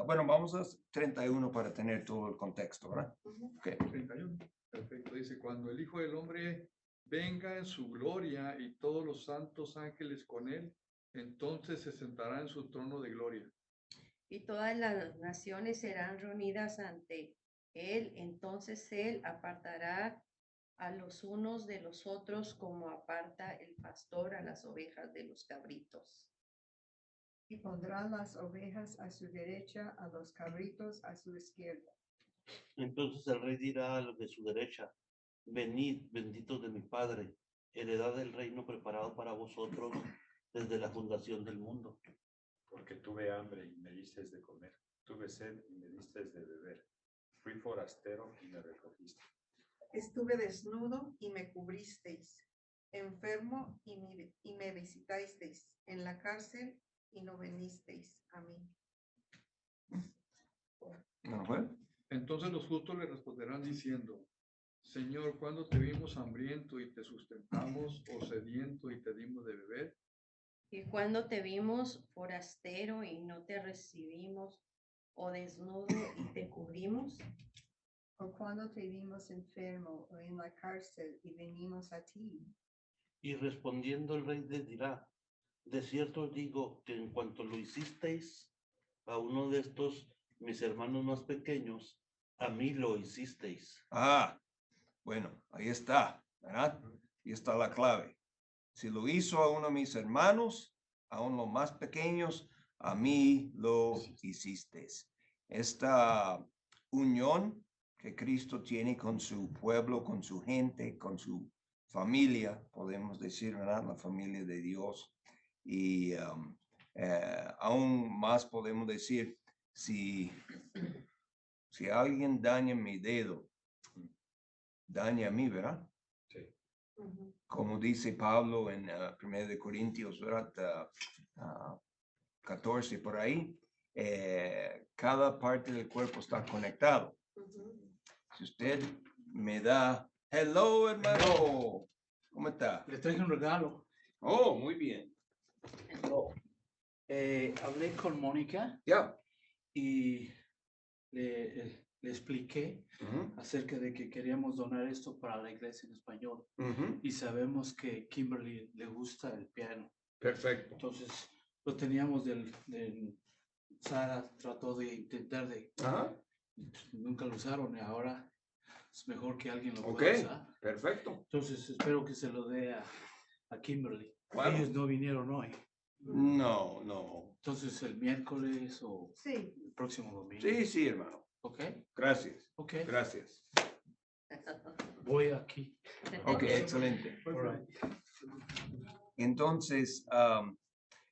bueno, vamos a 31 para tener todo el contexto, ¿verdad? Okay. 31. Perfecto. Dice, cuando el Hijo del Hombre venga en su gloria y todos los santos ángeles con él, entonces se sentará en su trono de gloria. Y todas las naciones serán reunidas ante él, entonces él apartará a los unos de los otros como aparta el pastor a las ovejas de los cabritos. Y pondrá las ovejas a su derecha, a los cabritos a su izquierda. Entonces el rey dirá a los de su derecha: venid, benditos de mi Padre, heredad del reino preparado para vosotros desde la fundación del mundo. Porque tuve hambre y me disteis de comer, tuve sed y me disteis de beber, fui forastero y me recogiste. Estuve desnudo y me cubristeis, enfermo y me visitasteis, en la cárcel y no venisteis a mí. ¿No fue? Entonces los justos le responderán diciendo, Señor, ¿cuándo te vimos hambriento y te sustentamos, o sediento y te dimos de beber? Y cuando te vimos forastero y no te recibimos, o desnudo y te cubrimos. O cuando te vimos enfermo o en la cárcel y venimos a ti. Y respondiendo el rey les dirá: de cierto os digo que en cuanto lo hicisteis a uno de estos mis hermanos más pequeños, a mí lo hicisteis. Bueno, ahí está, ¿verdad? Ahí está la clave. Si lo hizo a uno de mis hermanos, a uno de los más pequeños, a mí lo hicisteis. Esta unión que Cristo tiene con su pueblo, con su gente, con su familia, podemos decir, ¿verdad? La familia de Dios. Y aún más podemos decir, si alguien daña mi dedo, daña a mí, ¿verdad? Sí. Como dice Pablo en 1 de Corintios, ¿verdad? 14 por ahí, cada parte del cuerpo está conectado. Si usted me da, hello hermano, ¿cómo está? Le traje un regalo. Oh, muy bien. Hablé con Mónica y le expliqué acerca de que queríamos donar esto para la iglesia en español. Y sabemos que Kimberly le gusta el piano. Perfecto. Entonces lo teníamos Sara trató de intentar nunca lo usaron y ahora es mejor que alguien lo pueda usar. Perfecto. Entonces espero que se lo dé a Kimberly. Claro. Ellos no vinieron hoy. No. Entonces el miércoles o el próximo domingo. Sí, hermano. Ok. Gracias. Ok. Gracias. Voy aquí. Ok, excelente. Right. Entonces,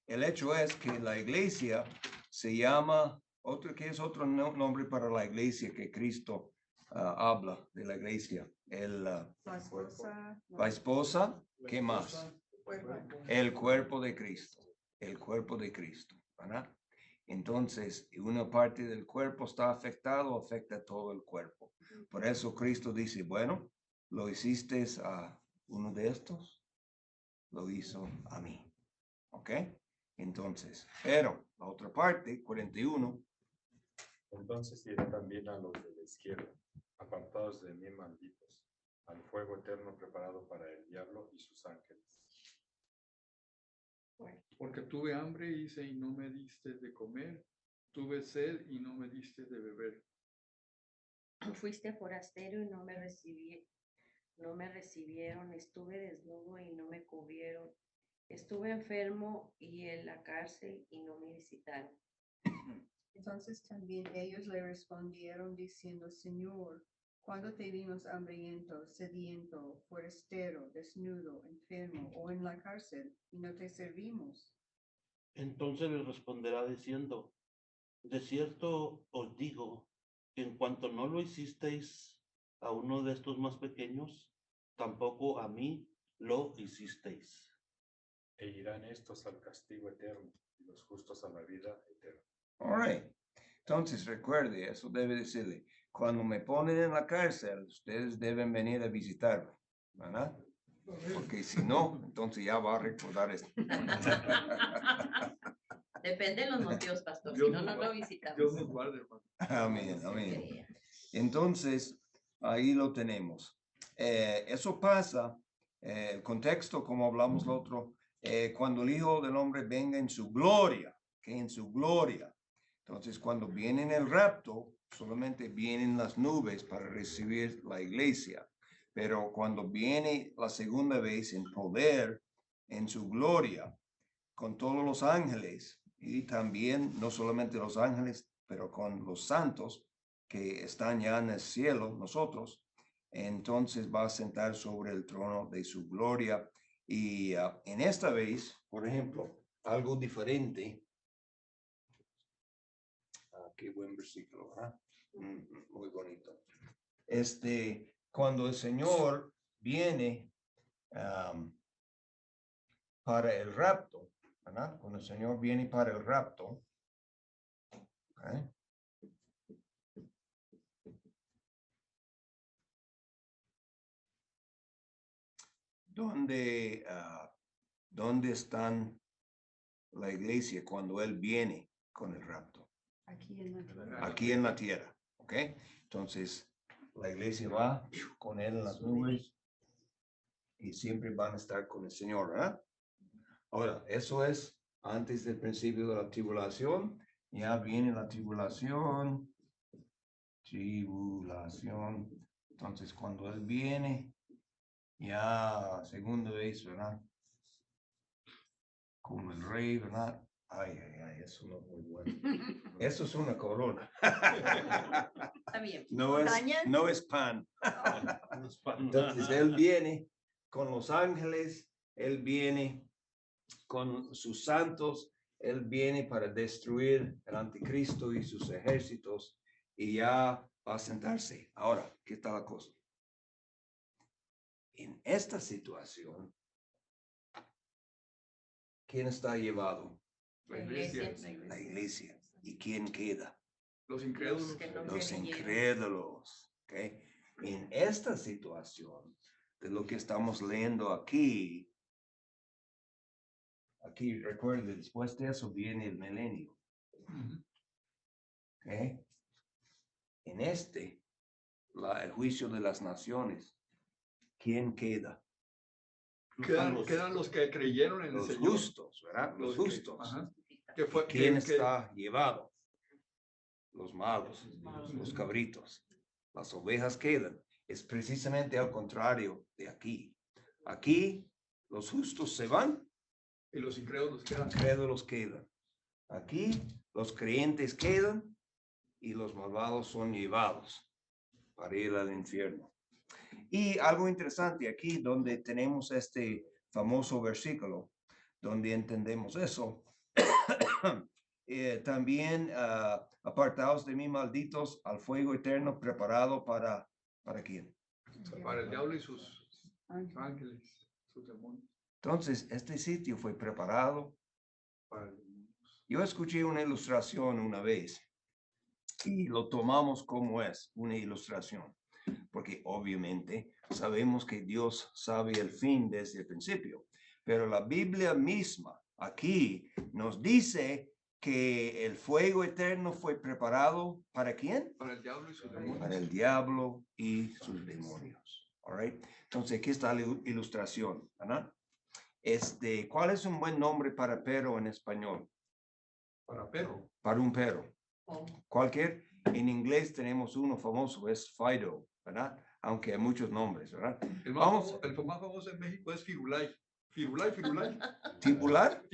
el hecho es que la iglesia se llama, ¿qué es otro nombre para la iglesia que Cristo habla de la iglesia? La esposa, ¿qué más? El cuerpo de Cristo. El cuerpo de Cristo, ¿verdad? Entonces, una parte del cuerpo está afectado, afecta todo el cuerpo. Por eso Cristo dice, bueno, ¿lo hiciste a uno de estos? Lo hizo a mí. ¿Ok? Entonces, pero la otra parte, 41. Entonces diré también a los de la izquierda, apartados de mí, malditos, al fuego eterno preparado para el diablo y sus ángeles. Porque tuve hambre y no me diste de comer, tuve sed y no me diste de beber. Fuiste forastero y no me recibieron, estuve desnudo y no me cubrieron, estuve enfermo y en la cárcel y no me visitaron. Entonces también ellos le respondieron diciendo, Señor, ¿cuándo te vimos hambriento, sediento, forastero, desnudo, enfermo o en la cárcel y no te servimos? Entonces les responderá diciendo: de cierto os digo que en cuanto no lo hicisteis a uno de estos más pequeños, tampoco a mí lo hicisteis. E irán estos al castigo eterno y los justos a la vida eterna. All right. Entonces, recuerde, eso debe decirle, cuando me ponen en la cárcel, ustedes deben venir a visitarme, ¿verdad? Porque si no, entonces ya va a recordar esto. Depende de los motivos, pastor. Si Dios no, nos no lo guarde. visitamos. Dios nos guarde, hermano. Amén, Se amén. crea. Entonces, ahí lo tenemos. Eso pasa, el contexto, como hablamos el otro, cuando el Hijo del Hombre venga en su gloria, que en su gloria. Entonces, cuando viene en el rapto, solamente vienen las nubes para recibir la iglesia. Pero cuando viene la segunda vez en poder, en su gloria, con todos los ángeles, y también no solamente los ángeles, pero con los santos que están ya en el cielo, nosotros, entonces va a sentar sobre el trono de su gloria. Y en esta vez, por ejemplo, algo diferente. Qué buen versículo, ¿verdad? Muy bonito. Cuando el Señor viene para el rapto, ¿verdad? Cuando el Señor viene para el rapto, ¿okay? ¿Dónde están la iglesia cuando Él viene con el rapto? Aquí en la tierra, ¿ok? Entonces, la iglesia va con Él en las nubes y siempre van a estar con el Señor, ¿verdad? Ahora, eso es antes del principio de la tribulación. Ya viene la tribulación. Entonces, cuando Él viene, ya segunda vez, ¿verdad? Como el rey, ¿verdad? Ay, eso no es muy bueno. Eso es una corona. Está bien. No es pan. Entonces, Él viene con los ángeles, Él viene con sus santos, Él viene para destruir el anticristo y sus ejércitos y ya va a sentarse. Ahora, ¿qué está la cosa? En esta situación, ¿quién está llevado? La iglesia. La iglesia. ¿Y quién queda? Los incrédulos. Los que no Los creyeron. incrédulos. ¿Okay? En esta situación, de lo que estamos leyendo aquí, recuerde, después de eso viene el milenio. ¿Okay? En el juicio de las naciones, ¿quién queda? Quedan los que creyeron en el Los Señor. justos, ¿verdad? Los justos. ¿Quién Está llevado? Los malos, los cabritos. Las ovejas quedan. Es precisamente al contrario de aquí. Aquí los justos se van. Y los incrédulos quedan. Los incrédulos quedan. Aquí los creyentes quedan y los malvados son llevados para ir al infierno. Y algo interesante aquí donde tenemos este famoso versículo, donde entendemos eso. También apartados de mí, malditos, al fuego eterno preparado ¿para quién? Para el diablo y sus ángeles, sus demonios. Entonces, este sitio fue preparado. Para Yo escuché una ilustración una vez y lo tomamos como es una ilustración, porque obviamente sabemos que Dios sabe el fin desde el principio, pero la Biblia misma aquí nos dice que el fuego eterno fue preparado ¿para quién? Para el diablo y sus demonios. Para el diablo y sus demonios. All right? Entonces, aquí está la ilustración, ¿verdad? ¿Cuál es un buen nombre para perro en español? Para perro. Para un perro. Cualquier. En inglés tenemos uno famoso, es Fido, ¿verdad? Aunque hay muchos nombres, ¿verdad? El más famoso en México es Firulais. Firulais. ¿Tibular?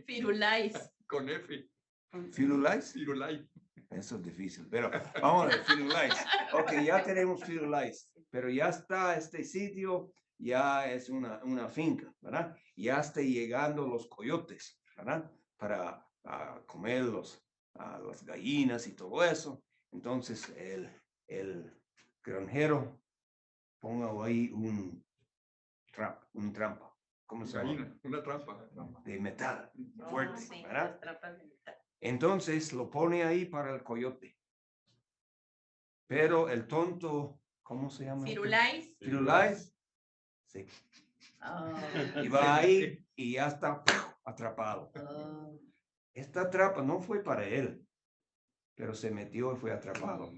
Firulais. Con F. ¿Firulais? Firulais. Eso es difícil, pero vamos a ver, Firulais. Ok, ya tenemos Firulais, pero ya está este sitio, ya es una finca, ¿verdad? Ya está llegando los coyotes, ¿verdad? Para comer las gallinas y todo eso. Entonces el granjero ponga ahí un trampa. ¿Cómo se llama? Una trampa. De metal, fuerte, Sí, ¿verdad? las trampas de metal. Entonces lo pone ahí para el coyote. Pero el tonto, ¿cómo se llama? Firulais. Firulais. Sí. Oh. Y va ahí y ya está atrapado. esta trampa no fue para él, pero se metió y fue atrapado.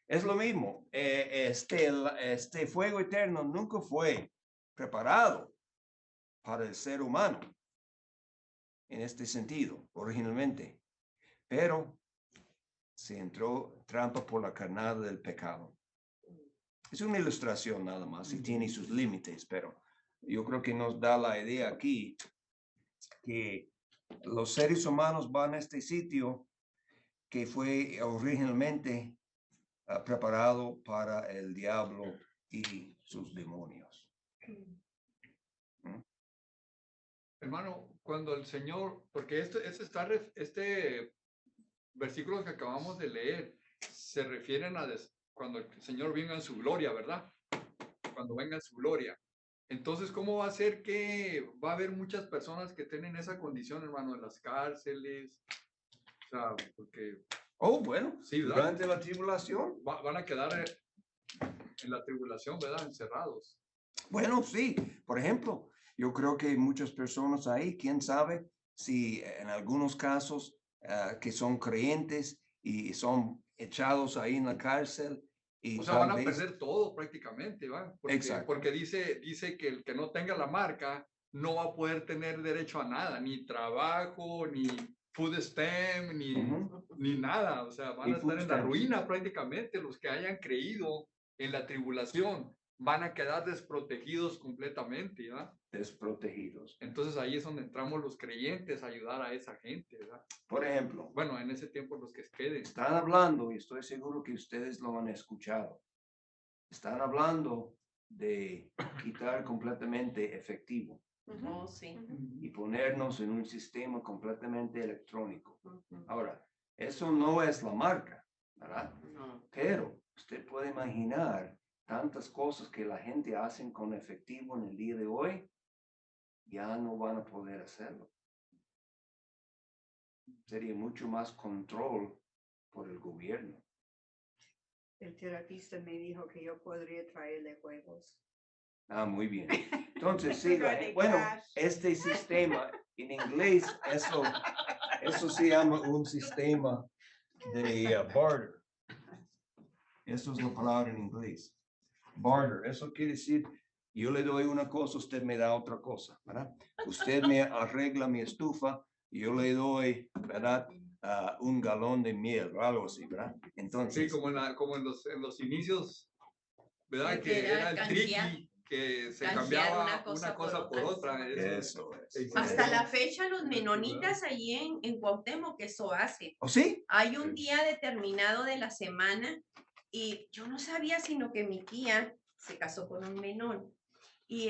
Es lo mismo, este fuego eterno nunca fue preparado para el ser humano en este sentido, originalmente, pero se entró trampa por la carnada del pecado. Es una ilustración nada más y tiene sus límites, pero yo creo que nos da la idea aquí que los seres humanos van a este sitio que fue originalmente preparado para el diablo y sus demonios. Hermano, cuando el Señor, porque este versículo que acabamos de leer se refieren a cuando el Señor venga en su gloria, ¿verdad? Cuando venga en su gloria. Entonces, ¿cómo va a ser que va a haber muchas personas que tienen esa condición, hermano, en las cárceles? O sea, porque... Oh, bueno, sí, ¿verdad? Durante la tribulación. Van a quedar en la tribulación, ¿verdad? Encerrados. Bueno, sí. Por ejemplo, yo creo que hay muchas personas ahí, quién sabe si en algunos casos que son creyentes y son echados ahí en la cárcel. Y o sea, van a perder todo prácticamente, ¿va? Porque dice que el que no tenga la marca no va a poder tener derecho a nada, ni trabajo, ni food stamp, ni nada. O sea, van a estar en la ruina prácticamente. Los que hayan creído en la tribulación van a quedar desprotegidos completamente, ¿verdad? Desprotegidos. Entonces ahí es donde entramos los creyentes a ayudar a esa gente, ¿verdad? Por ejemplo. Bueno, en ese tiempo los que queden. Están hablando, y estoy seguro que ustedes lo han escuchado, están hablando de quitar completamente efectivo. Oh, sí. Y ponernos en un sistema completamente electrónico. Ahora, eso no es la marca, ¿verdad? No. Pero usted puede imaginar tantas cosas que la gente hace con efectivo en el día de hoy, ya no van a poder hacerlo. Sería mucho más control por el gobierno. El terapista me dijo que yo podría traerle juegos. Ah, muy bien. Entonces, sí, bueno, este sistema en inglés, eso se llama un sistema de barter. Eso es la palabra en inglés. Barter, eso quiere decir, yo le doy una cosa, usted me da otra cosa, ¿verdad? Usted me arregla mi estufa, y yo le doy, ¿verdad? Un galón de miel o algo así, ¿verdad? Entonces. Sí, como en los inicios, ¿verdad? Que era el triqui, que se cambiaba una cosa por otra. Eso es. Hasta la fecha los menonitas allí en Cuauhtémoc que eso hace. ¿Oh, sí? Hay un día determinado de la semana y yo no sabía sino que mi tía se casó con un menón y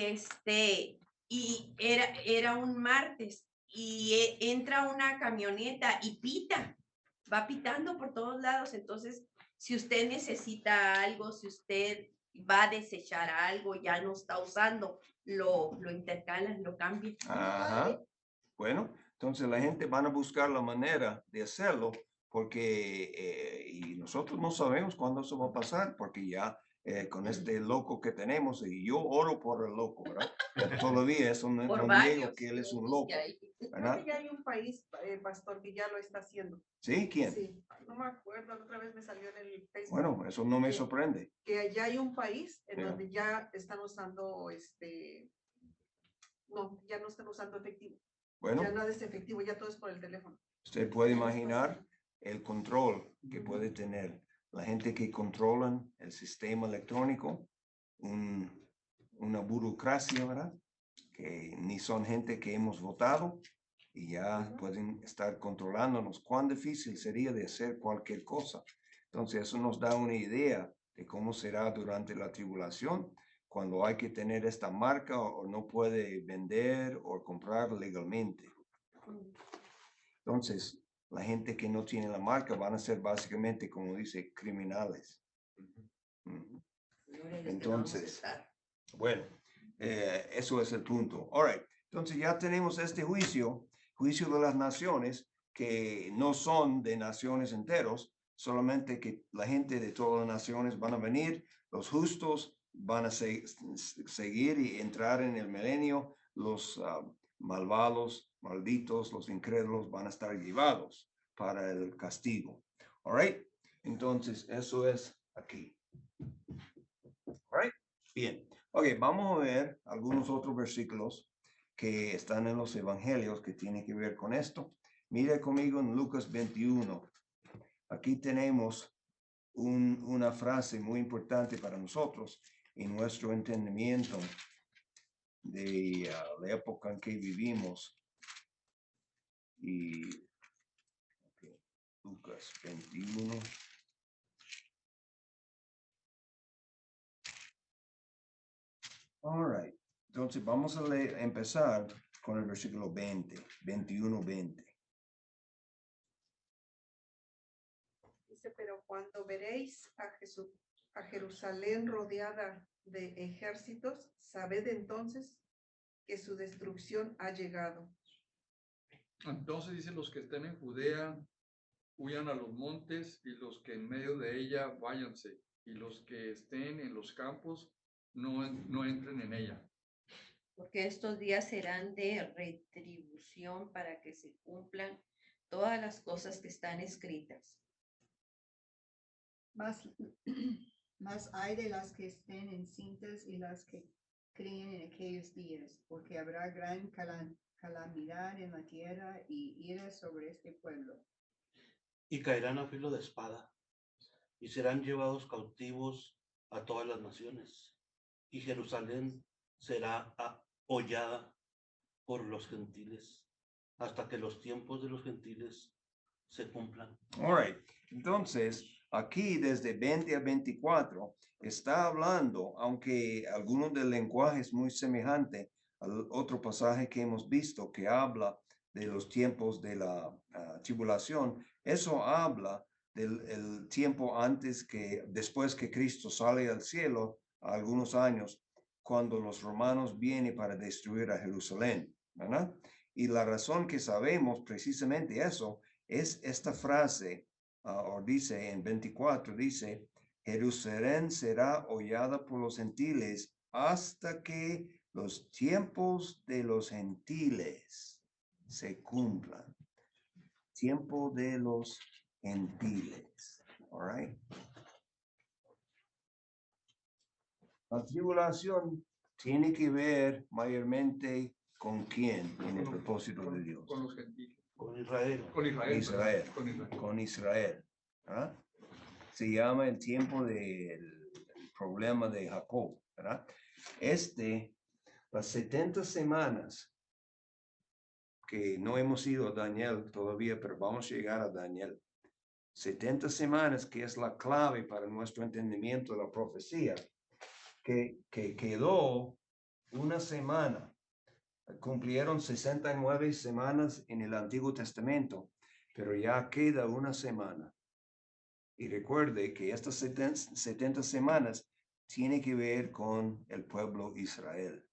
era un martes y entra una camioneta y pita, va pitando por todos lados. Entonces, si usted necesita algo, si usted va a desechar algo, ya no está usando, lo intercalan, lo cambian. Ajá. Bueno, entonces la gente van a buscar la manera de hacerlo porque y nosotros no sabemos cuándo eso va a pasar porque ya con este loco que tenemos y yo oro por el loco, ¿verdad? Todavía eso no niego que él es un loco. Creo que ya hay un país, pastor, que ya lo está haciendo. ¿Sí? ¿Quién? Sí, no me acuerdo, otra vez me salió en el Facebook. Bueno, eso no me sorprende. Que ya hay un país en donde ya están usando no, ya no están usando efectivo. Bueno. Ya nada es efectivo, ya todo es por el teléfono. Usted puede imaginar el control que puede tener la gente que controlan el sistema electrónico, una burocracia, ¿verdad? Que ni son gente que hemos votado y ya pueden estar controlándonos. Cuán difícil sería de hacer cualquier cosa. Entonces eso nos da una idea de cómo será durante la tribulación, cuando hay que tener esta marca o no puede vender o comprar legalmente. Entonces, la gente que no tiene la marca van a ser básicamente, como dice, criminales. Entonces, bueno, eso es el punto. All right. Entonces ya tenemos este juicio de las naciones que no son de naciones enteros, solamente que la gente de todas las naciones van a venir, los justos van a seguir y entrar en el milenio, los malvados malditos, los incrédulos van a estar llevados para el castigo. All right. Entonces, eso es aquí. All right. Bien. Ok, vamos a ver algunos otros versículos que están en los evangelios que tienen que ver con esto. Mire conmigo en Lucas 21. Aquí tenemos una frase muy importante para nosotros en nuestro entendimiento de la época en que vivimos. Y okay, Lucas 21. All right. Entonces vamos a empezar con el versículo 20, 21, 20. Dice, pero cuando veréis a Jerusalén rodeada de ejércitos, sabed entonces que su destrucción ha llegado. Entonces dice, los que estén en Judea, huyan a los montes, y los que en medio de ella, váyanse, y los que estén en los campos, no entren en ella. Porque estos días serán de retribución para que se cumplan todas las cosas que están escritas. Más hay de las que estén encintas y las que críen en aquellos días, porque habrá gran calamidad en la tierra y ira sobre este pueblo. Y caerán a filo de espada, y serán llevados cautivos a todas las naciones, y Jerusalén será hollada por los gentiles, hasta que los tiempos de los gentiles se cumplan. All right. Entonces, aquí desde 20 a 24 está hablando, aunque algunos del lenguaje es muy semejante al otro pasaje que hemos visto que habla de los tiempos de la tribulación. Eso habla del tiempo después que Cristo sale al cielo, a algunos años, cuando los romanos vienen para destruir a Jerusalén, ¿verdad? Y la razón que sabemos precisamente eso es esta frase, o dice en 24, dice, Jerusalén será hollada por los gentiles hasta que los tiempos de los gentiles se cumplan. Tiempo de los gentiles. All right. La tribulación tiene que ver mayormente con quién en el propósito de Dios. Con los gentiles. Con Israel. Con Israel. Israel. Con Israel. Con Israel. ¿Verdad? Se llama el tiempo del problema de Jacob, ¿verdad? Las 70 semanas, que no hemos ido a Daniel todavía, pero vamos a llegar a Daniel. 70 semanas, que es la clave para nuestro entendimiento de la profecía, que quedó una semana. Cumplieron 69 semanas en el Antiguo Testamento, pero ya queda una semana. Y recuerde que estas 70 semanas tiene que ver con el pueblo Israel.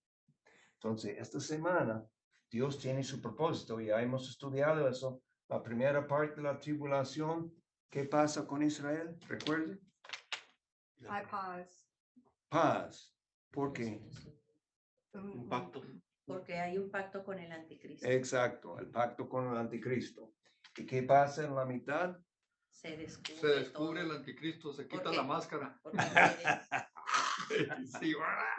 Entonces, esta semana, Dios tiene su propósito. Ya hemos estudiado eso. La primera parte de la tribulación, ¿qué pasa con Israel? Recuerde. Hay paz. Paz. ¿Por qué? Un pacto. Porque hay un pacto con el anticristo. Exacto, el pacto con el anticristo. ¿Y qué pasa en la mitad? Se descubre, Se descubre todo. el anticristo, se quita ¿Por qué? la máscara. Porque quiere- Sí,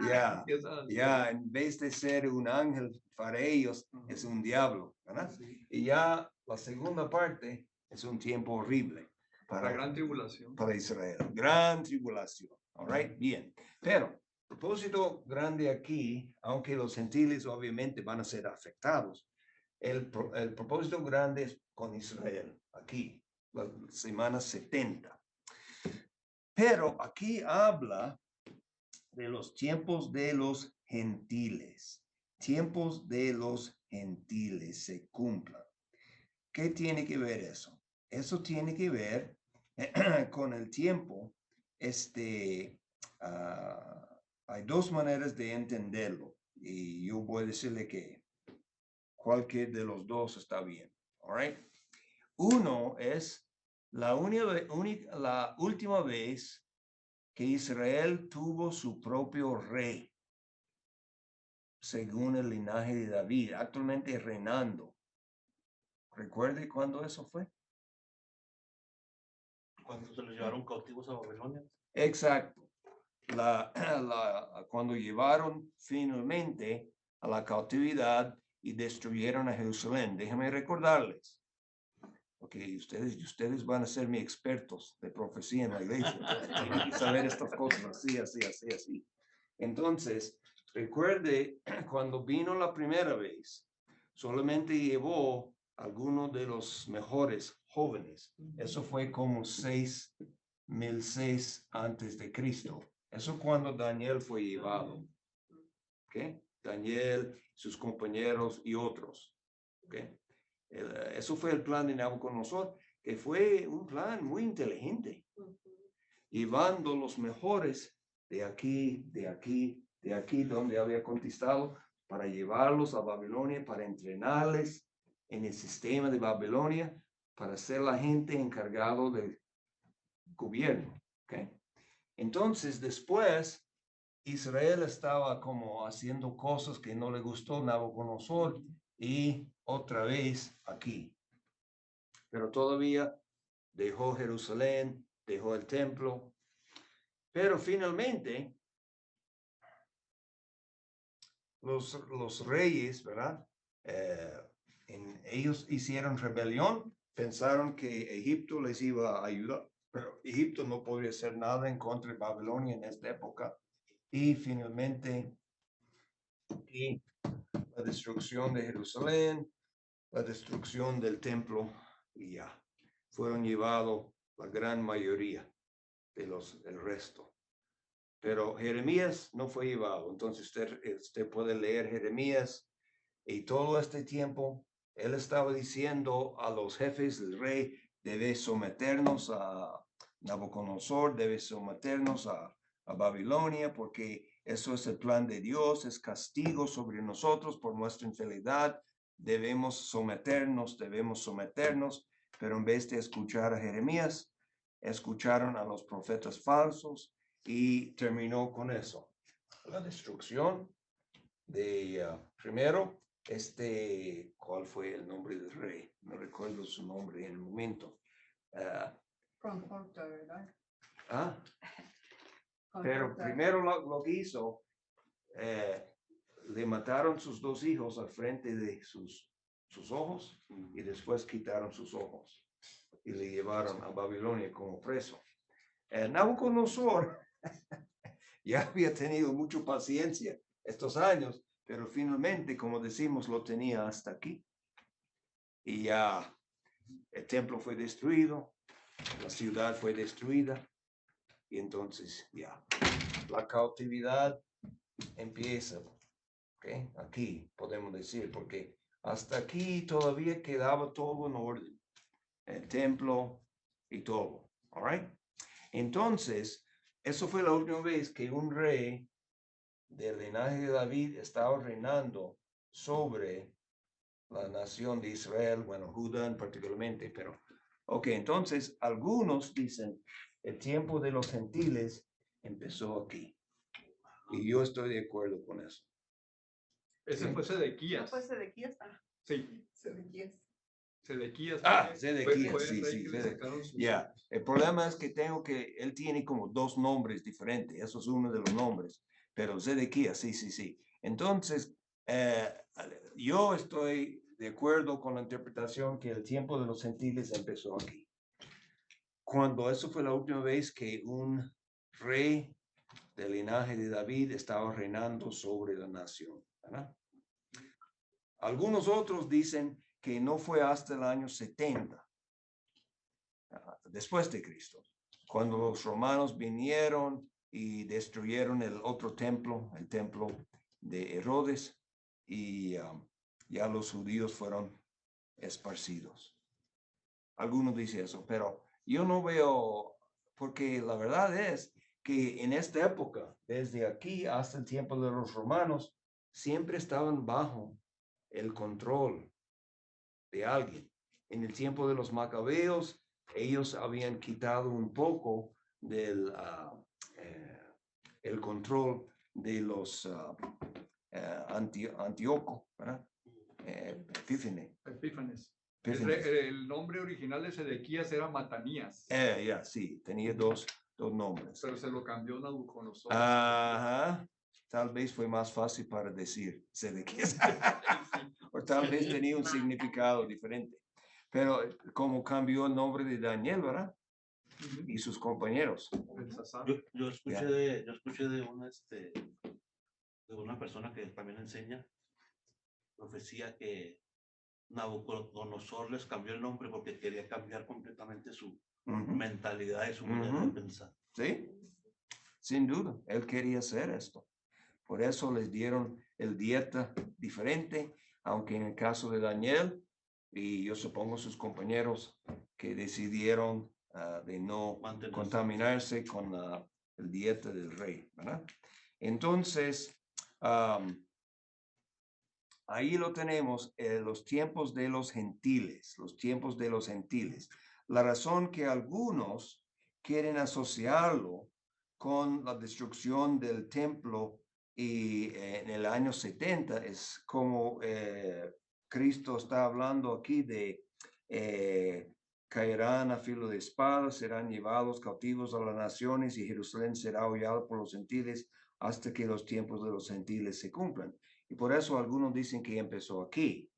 Ya, empieza así. ya, en vez de ser un ángel para ellos, es un diablo, ¿verdad? Sí. Y ya la segunda parte es un tiempo horrible La gran tribulación. para Israel. Gran tribulación. All right, bien. Pero, propósito grande aquí, aunque los gentiles obviamente van a ser afectados, el propósito grande es con Israel, aquí, la semana 70. Pero aquí habla de los tiempos de los gentiles. Tiempos de los gentiles se cumplan. ¿Qué tiene que ver eso? Eso tiene que ver con el tiempo. Hay dos maneras de entenderlo y yo voy a decirle que cualquier de los dos está bien. All right? Uno es la última vez que Israel tuvo su propio rey, según el linaje de David, actualmente reinando recuerde cuándo eso fue. Cuando se los llevaron cautivos a Babilonia. Exacto. Cuando llevaron finalmente a la cautividad y destruyeron a Jerusalén. Déjenme recordarles. Porque ustedes van a ser mis expertos de profecía en la iglesia. Entonces, tienen que saber estas cosas así. Entonces, recuerde, cuando vino la primera vez, solamente llevó algunos de los mejores jóvenes. Eso fue como 6006 antes de Cristo. Eso cuando Daniel fue llevado. ¿Okay? Daniel, sus compañeros y otros. ¿Okay? Eso fue el plan de Nabucodonosor, que fue un plan muy inteligente. Llevando los mejores de aquí, donde había conquistado, para llevarlos a Babilonia, para entrenarles en el sistema de Babilonia, para ser la gente encargado del gobierno. ¿Okay? Entonces, después, Israel estaba como haciendo cosas que no le gustó Nabucodonosor y otra vez aquí. Pero todavía dejó Jerusalén, dejó el templo. Pero finalmente, los reyes, ¿verdad? Ellos hicieron rebelión, pensaron que Egipto les iba a ayudar, pero Egipto no podría hacer nada en contra de Babilonia en esta época. Y finalmente, y la destrucción de Jerusalén, la destrucción del templo, y ya fueron llevados la gran mayoría del resto. Pero Jeremías no fue llevado. Entonces usted puede leer Jeremías, y todo este tiempo él estaba diciendo a los jefes del rey: debe someternos a Nabucodonosor, debe someternos a Babilonia, porque eso es el plan de Dios, es castigo sobre nosotros por nuestra infidelidad. Debemos someternos, pero en vez de escuchar a Jeremías, escucharon a los profetas falsos, y terminó con eso. La destrucción de primero, ¿cuál fue el nombre del rey? No recuerdo su nombre en el momento. ¿Verdad? Pero primero lo que hizo, le mataron sus dos hijos al frente de sus ojos, y después quitaron sus ojos y le llevaron a Babilonia como preso. Nabucodonosor ya había tenido mucha paciencia estos años, pero finalmente, como decimos, lo tenía hasta aquí. Y ya el templo fue destruido, la ciudad fue destruida, y entonces ya la cautividad empieza. ¿Okay? Aquí podemos decir, porque hasta aquí todavía quedaba todo en orden, el templo y todo. All right? Entonces, eso fue la última vez que un rey del linaje de David estaba reinando sobre la nación de Israel, bueno, Judá particularmente, pero, ok, entonces algunos dicen, el tiempo de los gentiles empezó aquí, y yo estoy de acuerdo con eso. Ese fue Sedequías. ¿No fue Sedequías? Sí. Sedequías. Sedequías. Sedequías, sí. Ya, el problema es que él tiene como dos nombres diferentes, eso es uno de los nombres, pero Sedequías, sí. Entonces, yo estoy de acuerdo con la interpretación que el tiempo de los gentiles empezó aquí. Cuando eso fue la última vez que un rey del linaje de David estaba reinando sobre la nación, ¿verdad? Algunos otros dicen que no fue hasta el año 70, después de Cristo, cuando los romanos vinieron y destruyeron el otro templo, el templo de Herodes, y ya los judíos fueron esparcidos. Algunos dicen eso, pero yo no veo, porque la verdad es que en esta época, desde aquí hasta el tiempo de los romanos, siempre estaban bajo el control de alguien. En el tiempo de los macabeos, ellos habían quitado un poco del el control de los Antíoco, ¿verdad? Epífanes. El nombre original de Sedequías era Matanías. Ya, sí, tenía dos nombres. Pero se lo cambió Nabucodonosor. Ajá. Tal vez fue más fácil para decir Sedequías. O tal vez tenía un significado diferente. Pero como cambió el nombre de Daniel, ¿verdad? Y sus compañeros. Yo escuché de una persona que también enseña profecía que Nabucodonosor les cambió el nombre porque quería cambiar completamente su mentalidad y su manera de pensar. Sí, sin duda, él quería hacer esto. Por eso les dieron el dieta diferente, aunque en el caso de Daniel, y yo supongo sus compañeros que decidieron de no contaminarse con el dieta del rey, ¿verdad? Entonces, ahí lo tenemos, los tiempos de los gentiles, los tiempos de los gentiles. La razón que algunos quieren asociarlo con la destrucción del templo y en el año 70 es como Cristo está hablando aquí de caerán a filo de espada, serán llevados cautivos a las naciones y Jerusalén será hollada por los gentiles hasta que los tiempos de los gentiles se cumplan. Y por eso algunos dicen que empezó aquí.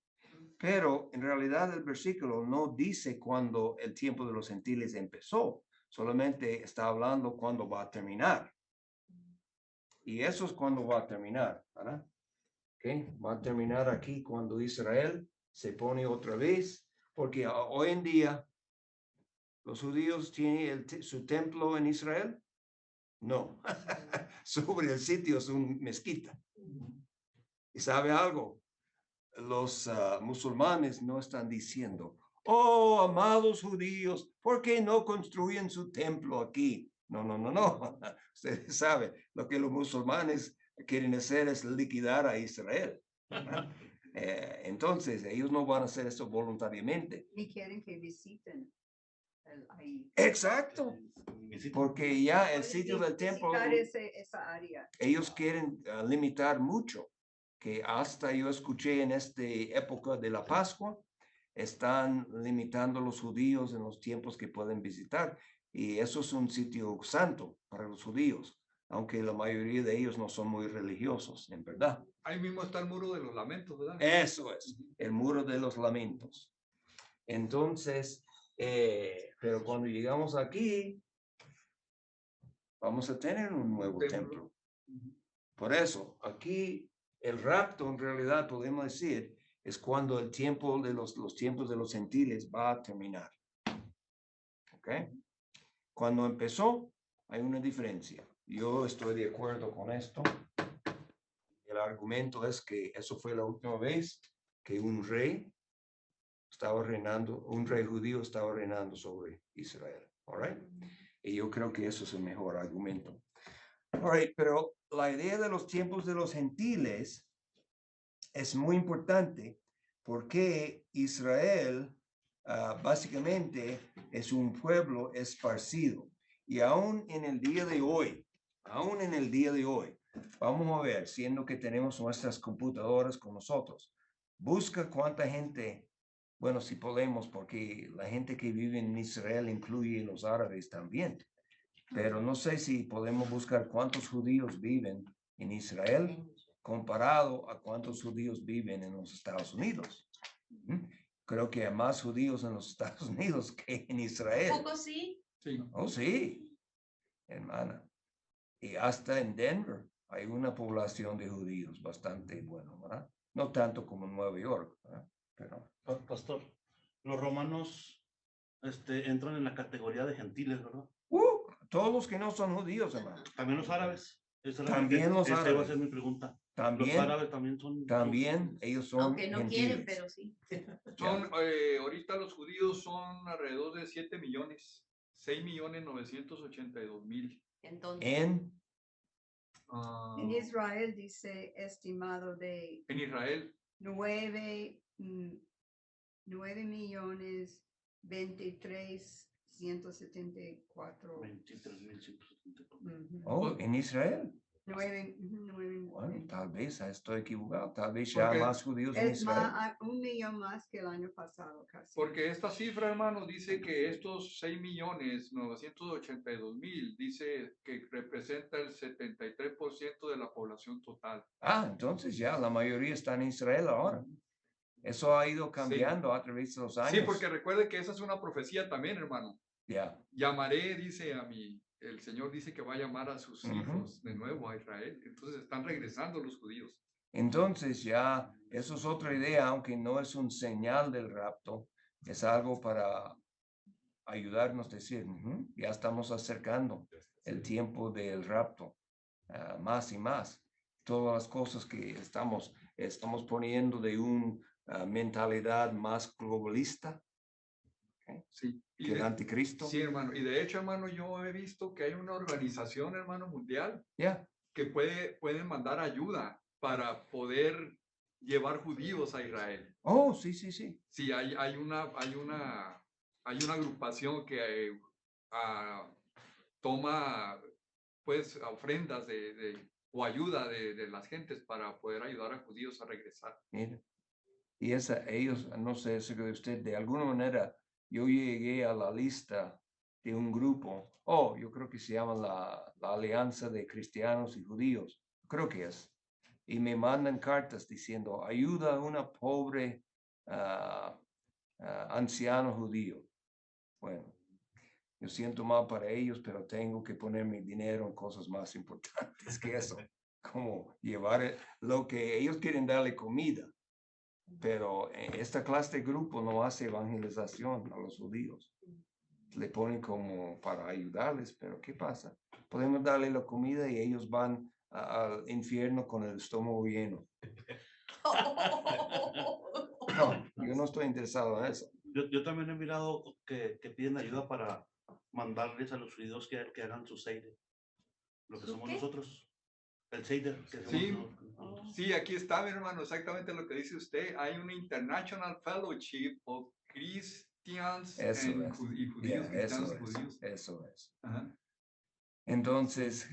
Pero en realidad el versículo no dice cuándo el tiempo de los gentiles empezó. Solamente está hablando cuándo va a terminar. Y eso es cuando va a terminar, ¿verdad? Okay. Va a terminar aquí cuando Israel se pone otra vez. Porque hoy en día los judíos tienen su templo en Israel. No. Sobre el sitio es una mezquita. ¿Y sabe algo? Los musulmanes no están diciendo, oh, amados judíos, ¿por qué no construyen su templo aquí? No. Ustedes saben, lo que los musulmanes quieren hacer es liquidar a Israel. Entonces, ellos no van a hacer eso voluntariamente. Ni quieren que visiten ahí. Exacto. Porque ya el sitio del templo, Esa área. ellos quieren limitar mucho. Que hasta yo escuché en esta época de la Pascua, están limitando a los judíos en los tiempos que pueden visitar. Y eso es un sitio santo para los judíos, aunque la mayoría de ellos no son muy religiosos, en verdad. Ahí mismo está el muro de los lamentos, ¿verdad? Eso es, el muro de los lamentos. Entonces, pero cuando llegamos aquí, vamos a tener un nuevo templo. Por eso, aquí el rapto, en realidad, podemos decir, es cuando el tiempo de los tiempos de los gentiles va a terminar. ¿Ok? Cuando empezó, hay una diferencia. Yo estoy de acuerdo con esto. El argumento es que eso fue la última vez que un rey estaba reinando, un rey judío estaba reinando sobre Israel. All right? Y yo creo que eso es el mejor argumento. All right, pero la idea de los tiempos de los gentiles es muy importante porque Israel básicamente es un pueblo esparcido. Y aún en el día de hoy, vamos a ver, siendo que tenemos nuestras computadoras con nosotros, busca cuánta gente, bueno, si podemos, porque la gente que vive en Israel incluye los árabes también. Pero no sé si podemos buscar cuántos judíos viven en Israel comparado a cuántos judíos viven en los Estados Unidos. Creo que hay más judíos en los Estados Unidos que en Israel. ¿Un poco sí? Sí. Oh, sí, hermana. Y hasta en Denver hay una población de judíos bastante buena, ¿verdad? No tanto como en Nueva York, ¿verdad? Pero... Pastor, los romanos entran en la categoría de gentiles, ¿verdad? Todos los que no son judíos, hermano. También los árabes. También los árabes. Va a ser mi pregunta. También, los árabes también son. También ellos son. Aunque no gentiles. quieren, pero sí. Son, ahorita los judíos son alrededor de 7 millones, 6.982.000. Entonces. En Israel dice estimado de. En Israel. 9.023.174. 23.174. Oh, en Israel. Bueno, tal vez estoy equivocado, tal vez ya Porque más judíos en Es Israel. más, 1 millón más que el año pasado casi. Porque esta cifra, hermano, dice que estos 6.982.000, dice que representa el 73% de la población total. Entonces ya la mayoría está en Israel ahora. Eso ha ido cambiando a través de los años. Sí, porque recuerde que esa es una profecía también, hermano. Ya. Llamaré, dice el Señor dice que va a llamar a sus hijos de nuevo a Israel. Entonces están regresando los judíos. Entonces ya, eso es otra idea, aunque no es un señal del rapto, es algo para ayudarnos a decir, ya estamos acercando el tiempo del rapto, más y más. Todas las cosas que estamos poniendo de una mentalidad más globalista, sí, que el anticristo. Sí, hermano. Y de hecho, hermano, yo he visto que hay una organización, hermano, mundial, Ya. que pueden mandar ayuda para poder llevar judíos a Israel. Oh, sí, sí, sí. Sí, hay una agrupación que toma pues ofrendas o ayuda de las gentes para poder ayudar a judíos a regresar. Mira. Y ellos, no sé si usted, de alguna manera, yo llegué a la lista de un grupo, yo creo que se llama la Alianza de Cristianos y Judíos, creo que es, y me mandan cartas diciendo, ayuda a una pobre anciano judío. Bueno, yo siento mal para ellos, pero tengo que poner mi dinero en cosas más importantes que eso, como llevar lo que ellos quieren darle comida. Pero esta clase de grupo no hace evangelización a los judíos. Le ponen como para ayudarles, pero ¿qué pasa? Podemos darle la comida y ellos van al infierno con el estómago lleno. No, yo no estoy interesado en eso. Yo también he mirado que piden ayuda para mandarles a los judíos que hagan su Seder. Lo que somos nosotros. El Seder. Sí, aquí está, mi hermano, exactamente lo que dice usted. Hay una International Fellowship of Christians y judíos, cristianos y judíos. Eso es. Entonces,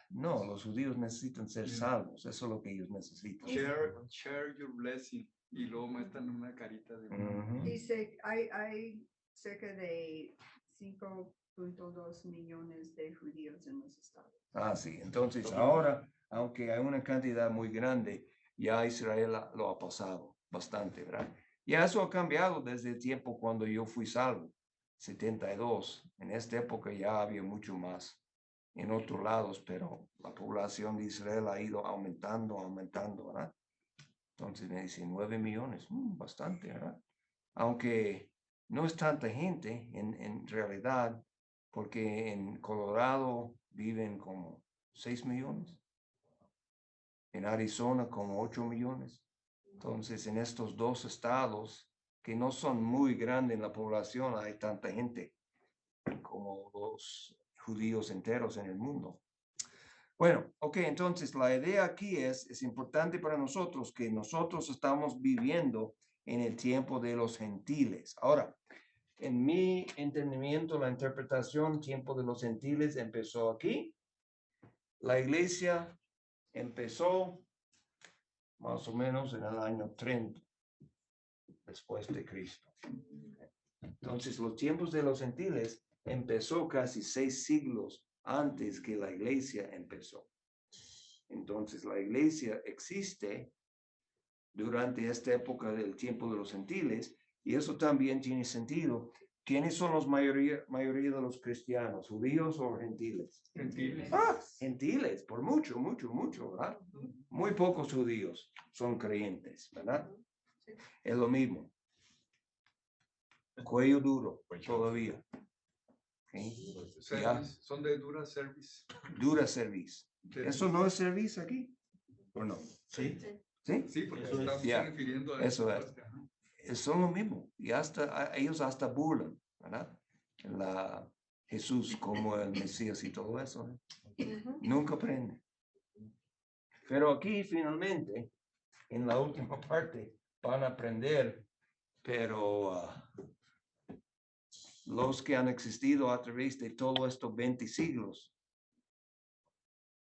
no, los judíos necesitan ser salvos. Eso es lo que ellos necesitan. Share your blessing. Y luego muestran una carita de... Dice, hay cerca de 5.2 millones de judíos en los estados. Sí. Entonces ahora, aunque hay una cantidad muy grande, ya Israel lo ha pasado bastante, ¿verdad? Y eso ha cambiado desde el tiempo cuando yo fui salvo, 72. En esta época ya había mucho más en otros lados, pero la población de Israel ha ido aumentando, ¿verdad? Entonces me dicen 9 millones, bastante, ¿verdad? Aunque no es tanta gente en realidad, porque en Colorado viven como 6 millones, en Arizona como 8 millones. Entonces en estos dos estados que no son muy grandes en la población, hay tanta gente como los judíos enteros en el mundo. Bueno, entonces la idea aquí es importante para nosotros que nosotros estamos viviendo en el tiempo de los gentiles. Ahora, en mi entendimiento, la interpretación, tiempo de los gentiles empezó aquí. La iglesia empezó más o menos en el año 30 después de Cristo. Entonces, los tiempos de los gentiles empezó casi 6 siglos antes que la iglesia empezó. Entonces, la iglesia existe durante esta época del tiempo de los gentiles, y eso también tiene sentido. ¿Quiénes son los mayoría de los cristianos, judíos o gentiles? Gentiles. Gentiles, por mucho, ¿verdad? Muy pocos judíos son creyentes, ¿verdad? Es lo mismo. Cuello duro, todavía. Son de dura service. Dura service. ¿Eso no es service aquí? ¿O no? Sí. ¿Sí? Sí, porque se está refiriendo a eso es. Son lo mismo. Y ellos hasta burlan, ¿verdad? Jesús como el Mesías y todo eso. Nunca aprenden. Pero aquí finalmente, en la última parte, van a aprender, pero los que han existido a través de todos estos 20 siglos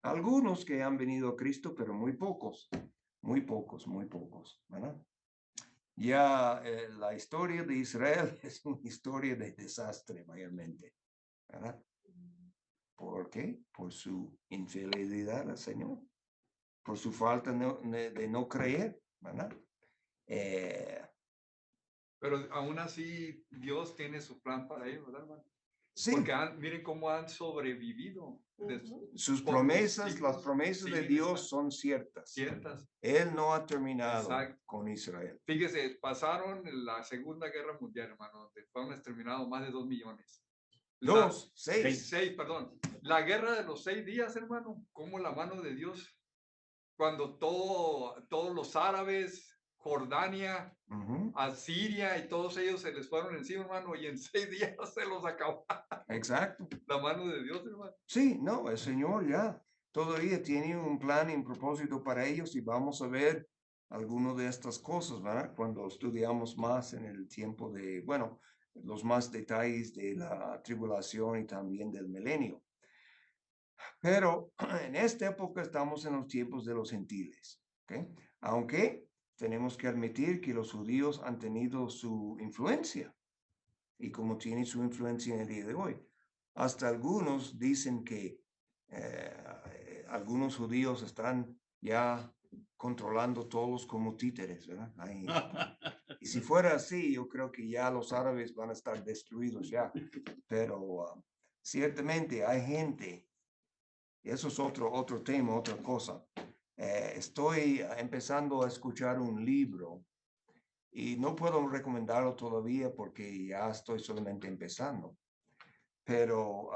Algunos que han venido a Cristo, pero muy pocos, ¿verdad? Ya la historia de Israel es una historia de desastre mayormente, ¿verdad? ¿Por qué? Por su infidelidad al Señor, por su falta de no creer, ¿verdad? Pero aún así, Dios tiene su plan para ellos, ¿verdad, hermano? Sí. Porque miren cómo han sobrevivido. Sus por promesas, los las siglos, promesas de siglos, Dios son ciertas. ciertas. Él no ha terminado Exacto. con Israel. Fíjese, pasaron la Segunda Guerra Mundial, hermano, donde fueron exterminados más de 2 millones. Seis, perdón. La guerra de los 6 días, hermano, como la mano de Dios, cuando todos los árabes, Jordania, Asiria y todos ellos se les fueron encima, hermano, y en 6 días se los acabó. Exacto. La mano de Dios, hermano. Sí, no, el Señor ya todavía tiene un plan y un propósito para ellos y vamos a ver algunas de estas cosas, ¿verdad? Cuando estudiamos más en el tiempo de, bueno, los más detalles de la tribulación y también del milenio. Pero en esta época estamos en los tiempos de los gentiles, ¿ok? Aunque tenemos que admitir que los judíos han tenido su influencia y como tienen su influencia en el día de hoy. Hasta algunos dicen que algunos judíos están ya controlando todos como títeres, ¿verdad? Y si fuera así, yo creo que ya los árabes van a estar destruidos ya. Pero ciertamente hay gente, y eso es otro tema, otra cosa. Estoy empezando a escuchar un libro y no puedo recomendarlo todavía porque ya estoy solamente empezando. Pero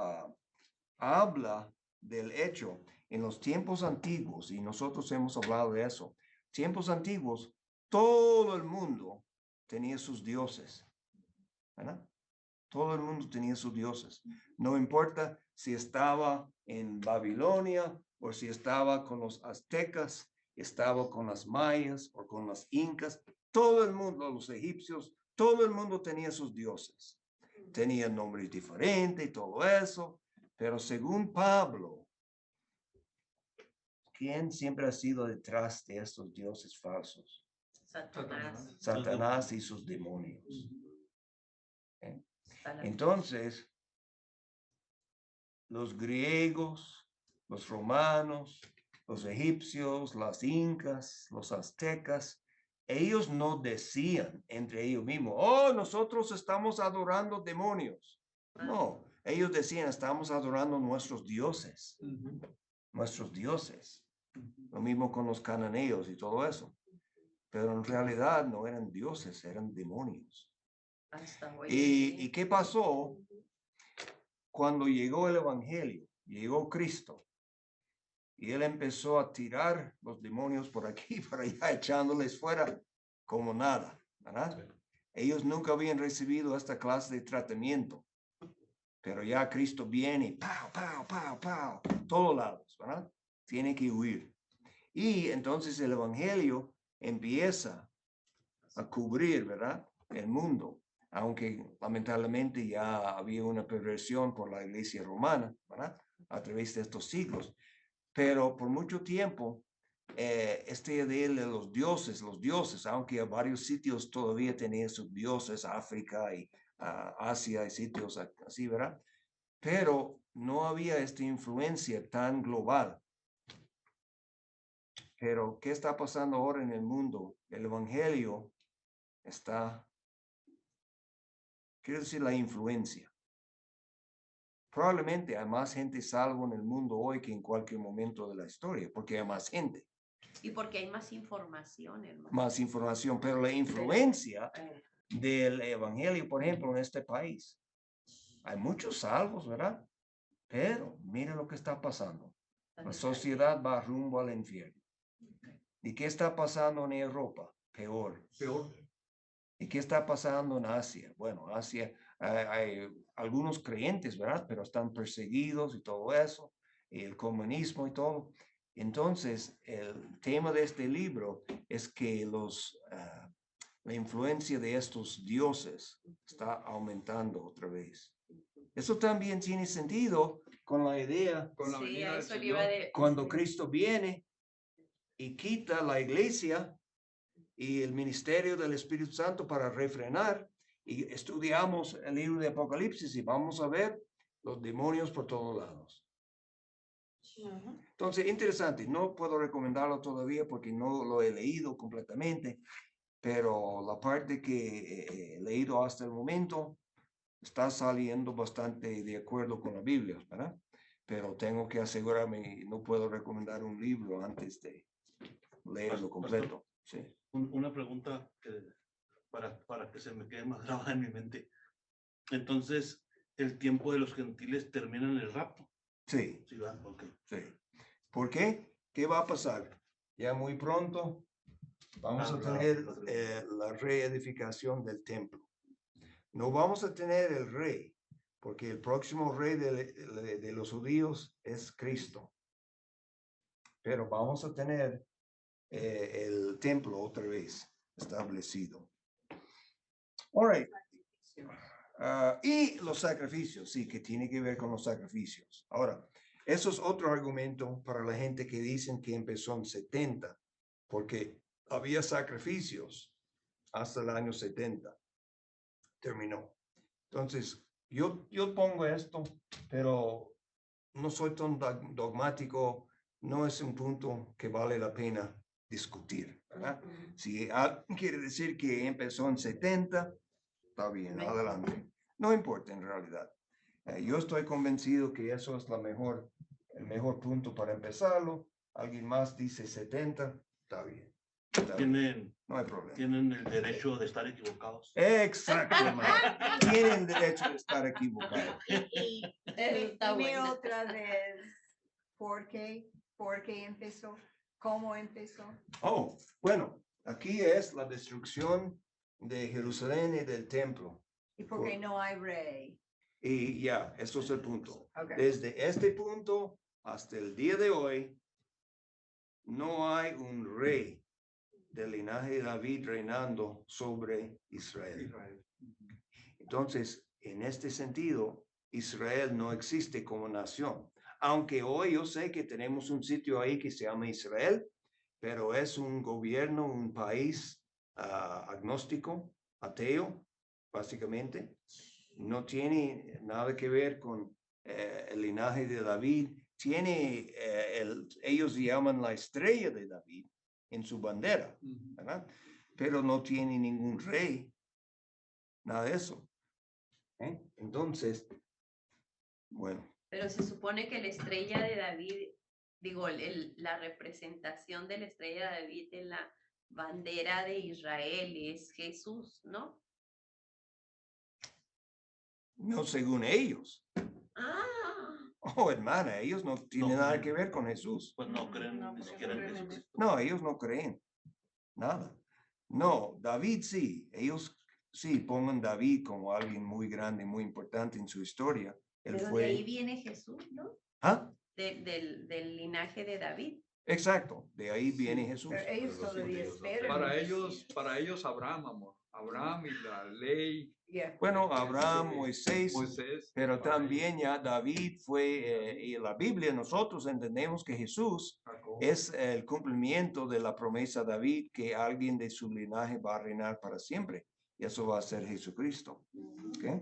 habla del hecho en los tiempos antiguos, y nosotros hemos hablado de eso, tiempos antiguos, todo el mundo tenía sus dioses, ¿verdad? Todo el mundo tenía sus dioses. No importa si estaba en Babilonia o si estaba con los aztecas, estaba con las mayas o con los incas, todo el mundo, los egipcios, todo el mundo tenía sus dioses. Tenían nombres diferentes y todo eso, pero según Pablo, ¿quién siempre ha sido detrás de estos dioses falsos? Satanás. Satanás y sus demonios. ¿Okay? Entonces, los griegos, los romanos, los egipcios, los incas, los aztecas, ellos no decían entre ellos mismos, oh, nosotros estamos adorando demonios. No, ellos decían, estamos adorando nuestros dioses. Nuestros dioses. Lo mismo con los cananeos y todo eso. Pero en realidad no eran dioses, eran demonios. ¿Y qué pasó cuando llegó el Evangelio? Llegó Cristo. Y él empezó a tirar los demonios por aquí, por allá, echándoles fuera como nada, ¿verdad? Ellos nunca habían recibido esta clase de tratamiento. Pero ya Cristo viene, ¡pau, pau, pau, pau! Todos lados, ¿verdad? Tiene que huir. Y entonces el Evangelio empieza a cubrir, ¿verdad? El mundo. Aunque lamentablemente ya había una perversión por la iglesia romana, ¿verdad? A través de estos siglos. Pero por mucho tiempo, esta idea de los dioses, aunque a varios sitios todavía tenían sus dioses, África y Asia y sitios así, ¿verdad? Pero no había esta influencia tan global. Pero, ¿qué está pasando ahora en el mundo? El Evangelio está, quiero decir, la influencia. Probablemente hay más gente salvo en el mundo hoy que en cualquier momento de la historia, porque hay más gente. Y porque hay más información, hermano. Más información, pero la influencia del Evangelio, por ejemplo, en este país. Hay muchos salvos, ¿verdad? Pero mira lo que está pasando. La sociedad va rumbo al infierno. ¿Y qué está pasando en Europa? Peor. ¿Y qué está pasando en Asia? Bueno, Asia hay algunos creyentes, ¿verdad? Pero están perseguidos y todo eso, y el comunismo y todo. Entonces, el tema de este libro es que la influencia de estos dioses está aumentando otra vez. Eso también tiene sentido con la idea Con la Sí, venida a del eso le iba Señor. de. cuando sí. Cristo viene y quita la iglesia y el ministerio del Espíritu Santo para refrenar, y estudiamos el libro de Apocalipsis y vamos a ver los demonios por todos lados. Ujú. Entonces, interesante, no puedo recomendarlo todavía porque no lo he leído completamente, pero la parte que he leído hasta el momento está saliendo bastante de acuerdo con la Biblia, ¿verdad? Pero tengo que asegurarme, no puedo recomendar un libro antes de leerlo completo. Sí. Una pregunta para que se me quede más grabada en mi mente. Entonces, ¿el tiempo de los gentiles termina en el rapto? Sí, Sí, ¿verdad? Ok. sí. ¿Por qué? ¿Qué va a pasar? Ya muy pronto vamos a tener la reedificación del templo. No vamos a tener el rey, porque el próximo rey de los judíos es Cristo. Pero vamos a tener el templo otra vez establecido. All right. Y los sacrificios, sí, que tiene que ver con los sacrificios. Ahora, eso es otro argumento para la gente que dicen que empezó en 70, porque había sacrificios hasta el año 70. Terminó. Entonces, yo pongo esto, pero no soy tan dogmático, no es un punto que vale la pena discutir, ¿verdad? Si quiere decir que empezó en 70, está bien, adelante. No importa en realidad. Yo estoy convencido que eso es el mejor punto para empezarlo. Alguien más dice 70, está bien. No hay problema. Tienen el derecho de estar equivocados. Exactamente. Tienen derecho de estar equivocados. Está Dime buena. otra vez, ¿por qué empezó? ¿Cómo empezó? Oh, bueno, aquí es la destrucción de Jerusalén y del templo. ¿Y por qué no hay rey? Y ya, eso es el punto. Okay. Desde este punto hasta el día de hoy, no hay un rey del linaje de David reinando sobre Israel. Entonces, en este sentido, Israel no existe como nación. Aunque hoy yo sé que tenemos un sitio ahí que se llama Israel, pero es un gobierno, un país agnóstico, ateo, básicamente. No tiene nada que ver con el linaje de David. Tiene, ellos llaman la estrella de David en su bandera, ¿verdad? Pero no tiene ningún rey, nada de eso. Entonces, bueno. Pero se supone que la estrella de David, digo, la representación de la estrella de David en la bandera de Israel es Jesús, ¿no? No según ellos. Ah. Oh, hermana, ellos no tienen nada que ver con Jesús. Pues no creen ni siquiera en Jesucristo. No, ellos no creen nada. No, David sí, ellos sí pongan David como alguien muy grande, muy importante en su historia. Él Pero fue... de ahí viene Jesús, ¿no? ¿Ah? Del linaje de David. Exacto, de ahí viene Jesús. Pero ellos todavía esperan. Para ellos Abraham, amor. Abraham y la ley. Yeah. Bueno, Abraham, Moisés, pero para también ya David fue, y la Biblia nosotros entendemos que Jesús es el cumplimiento de la promesa de David que alguien de su linaje va a reinar para siempre. Y eso va a ser Jesucristo. ¿Okay?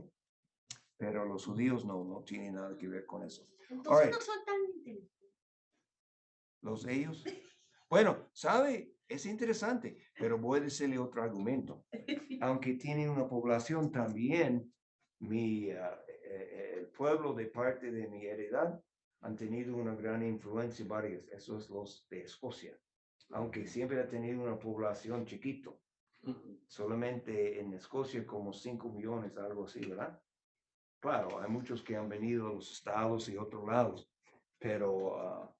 Pero los judíos no tienen nada que ver con eso. Entonces no son tan inteligentes. ¿Los ellos? Bueno, ¿sabe? Es interesante, pero voy a decirle otro argumento. Aunque tienen una población también, el pueblo de parte de mi heredad han tenido una gran influencia varias, esos los de Escocia, aunque siempre ha tenido una población chiquito, solamente en Escocia como 5 millones, algo así, ¿verdad? Claro, hay muchos que han venido a los estados y otros lados, pero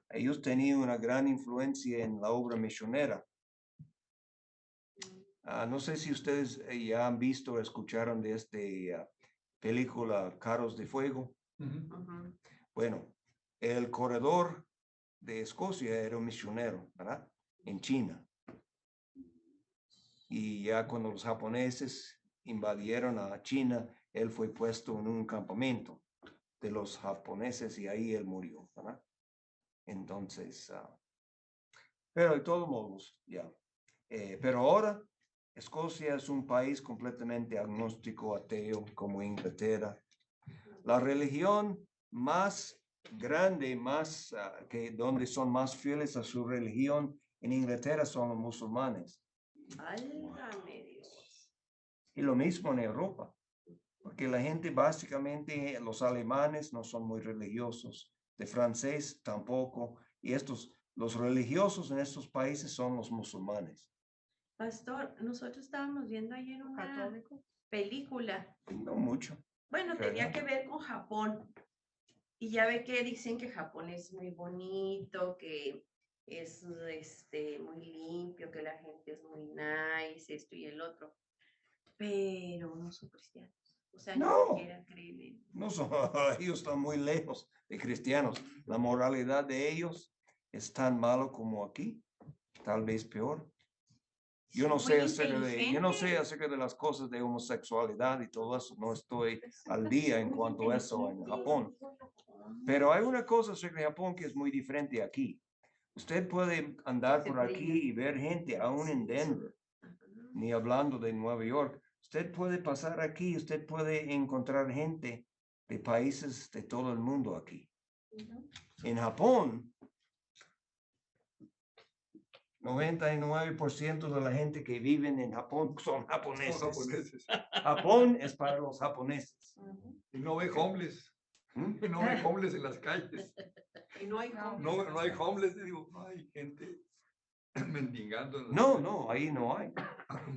ellos tenían una gran influencia en la obra misionera. No sé si ustedes ya han visto o escucharon de esta película Carros de Fuego. Bueno, el corredor de Escocia era un misionero, ¿verdad? En China. Y ya cuando los japoneses invadieron a China, él fue puesto en un campamento. de los japoneses y ahí él murió, ¿verdad? Entonces, pero de todos modos, ya. Pero ahora, Escocia es un país completamente agnóstico, ateo, como Inglaterra. La religión más grande, más que donde son más fieles a su religión en Inglaterra son los musulmanes. Válgame Dios. Y lo mismo en Europa, porque la gente básicamente, los alemanes no son muy religiosos, de francés tampoco, y los religiosos en estos países son los musulmanes. Pastor, nosotros estábamos viendo ayer una ¿Católico? película. No mucho. Bueno, tenía ¿Verdad? que ver con Japón. Y ya ve que dicen que Japón es muy bonito, que es muy limpio, que la gente es muy nice, esto y el otro. Pero no son cristianos. O sea, No. ni siquiera creen en... No son, ellos están muy lejos de cristianos. La moralidad de ellos es tan malo como aquí, tal vez peor. Yo no sé acerca de las cosas de homosexualidad y todo eso. No estoy al día en cuanto a eso en Japón. Pero hay una cosa acerca de Japón que es muy diferente aquí. Usted puede andar por aquí y ver gente, aún en Denver, ni hablando de Nueva York. Usted puede pasar aquí, usted puede encontrar gente de países de todo el mundo aquí. En Japón, 99% de la gente que vive en Japón son japoneses. Japón es para los japoneses. Y no ve homeless. Y no hay homeless en las calles. Y no hay No hay homeless, digo, no hay gente mendigando. No, ahí no hay.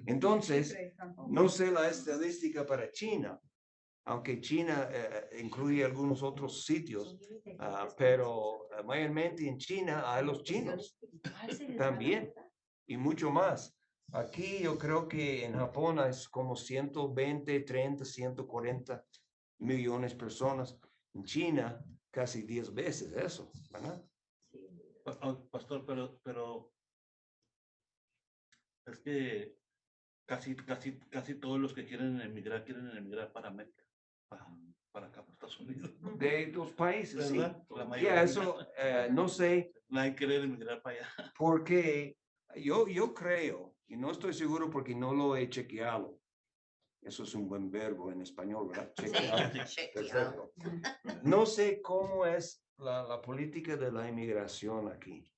Entonces, no sé la estadística para China, aunque China incluye algunos otros sitios, pero mayormente en China hay los chinos también y mucho más. Aquí yo creo que en Japón hay como 120, 30, 140 millones de personas. En China, casi 10 veces eso, ¿verdad? Pastor, pero es que casi todos los que quieren emigrar para América, para acá, para Estados Unidos. De los países, sí. La mayoría. Eso, no sé. Nadie quiere emigrar para allá. Porque yo creo, y no estoy seguro porque no lo he chequeado. Eso es un buen verbo en español, ¿verdad? Chequeado. Perfecto. No sé cómo es la política de la inmigración aquí.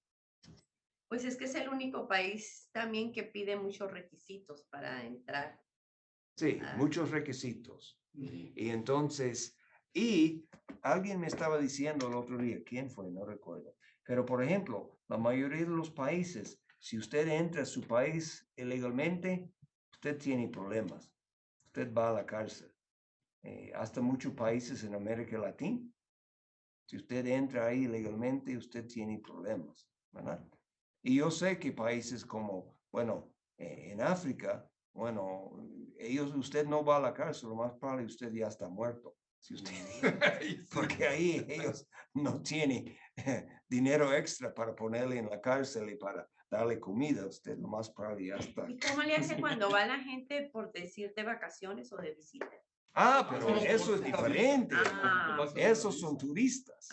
Pues es que es el único país también que pide muchos requisitos para entrar. Sí, muchos requisitos. Y entonces, alguien me estaba diciendo el otro día, ¿quién fue? No recuerdo. Pero, por ejemplo, la mayoría de los países, si usted entra a su país ilegalmente, usted tiene problemas. Usted va a la cárcel. Hasta muchos países en América Latina. Si usted entra ahí ilegalmente, usted tiene problemas, ¿verdad? Y yo sé que países como, bueno, en África, bueno, usted no va a la cárcel, lo más probable usted ya está muerto. Si usted, porque ahí ellos no tienen dinero extra para ponerle en la cárcel y para darle comida, usted lo más probable ya está. ¿Y cómo le hace cuando va la gente por decir de vacaciones o de visita? Pero eso es diferente. Esos son turistas.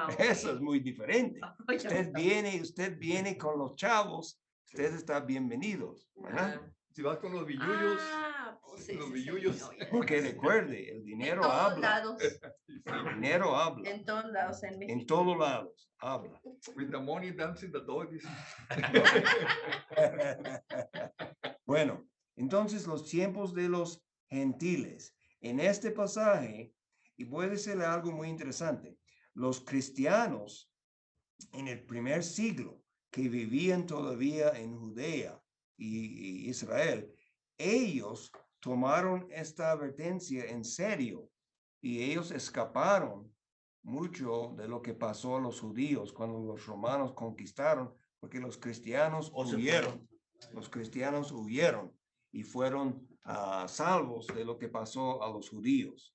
Okay. Eso es muy diferente. Usted viene con los chavos, usted está bienvenido, ¿verdad? Si vas con los billullos, pues los billullos. Porque recuerde, el dinero habla. El dinero habla. En todos lados en México. En todos lados habla. With the money dancing the dog. Bueno, entonces los tiempos de los gentiles. En este pasaje, y puede ser algo muy interesante, los cristianos en el primer siglo que vivían todavía en Judea y Israel, ellos tomaron esta advertencia en serio y ellos escaparon mucho de lo que pasó a los judíos cuando los romanos conquistaron, porque los cristianos huyeron. Los cristianos huyeron y fueron salvos de lo que pasó a los judíos.